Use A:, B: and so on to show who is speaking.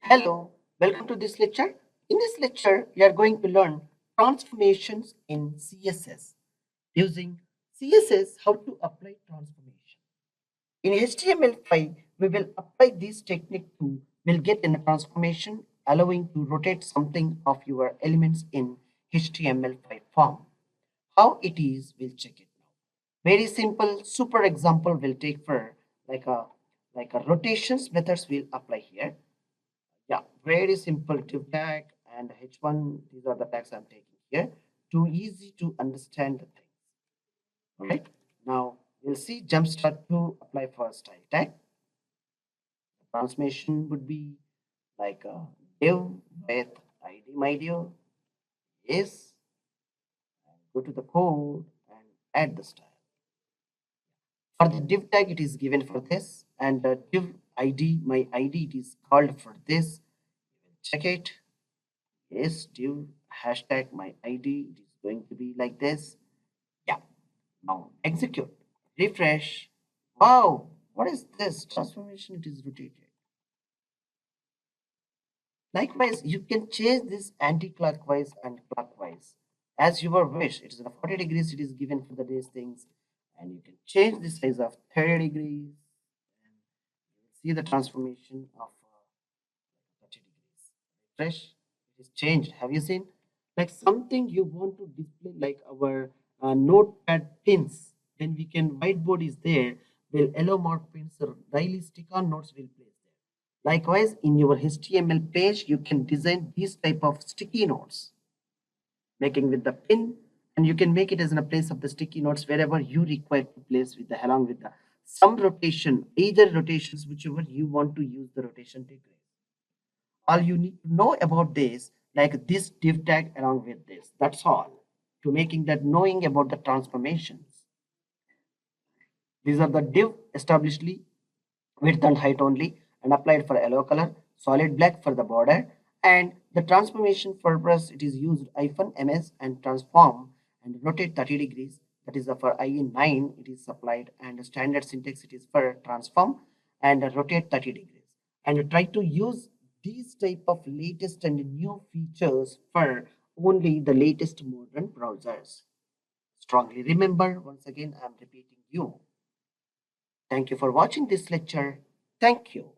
A: Hello, welcome to this lecture. In this lecture, we are going to learn transformations in CSS. Using CSS, how to apply transformation. In HTML5, we will apply this technique to will get in a transformation allowing to rotate something of your elements in HTML5 form. How it is, we'll check it now. Very simple, super example will take for like a rotations methods will apply here. Yeah, very simple div tag and H1. These are the tags I'm taking here. Too easy to understand the things. All right. Now we'll see jumpstart to apply for style tag. The transformation would be like a div with ID my div is go to the code and add the style. For the div tag, it is given for this, and the div ID my ID it is called for this. Check it. Yes, div hashtag my ID. It is going to be like this. Yeah. Now execute. Refresh. Wow. What is this? Transformation. It is rotated. Likewise, you can change this anti-clockwise and clockwise as your wish. It is a 40 degrees. It is given for the these things, and you can change the size of 30 degrees. And you will see the transformation of 30 degrees. Refresh. It is changed. Have you seen? Like something you want to display, like our notepad pins. Then we can whiteboard is there. Will allow mark pins or daily stick-on notes will place there. Likewise, in your HTML page, you can design these type of sticky notes, making with the pin, and you can make it as in a place of the sticky notes wherever you require to place with the along with the some rotation, either rotations, whichever you want to use the rotation technique. All you need to know about this, like this div tag along with this. That's all. To making that knowing about the transformations. These are the div establishedly width and height only and applied for yellow color, solid black for the border, and the transformation purpose it is used -ms and transform and rotate 30 degrees. That is for IE9 it is applied, and the standard syntax it is for transform and rotate 30 degrees. And try to use these type of latest and new features for only the latest modern browsers. Strongly remember, once again, I'm repeating you. Thank you for watching this lecture. Thank you.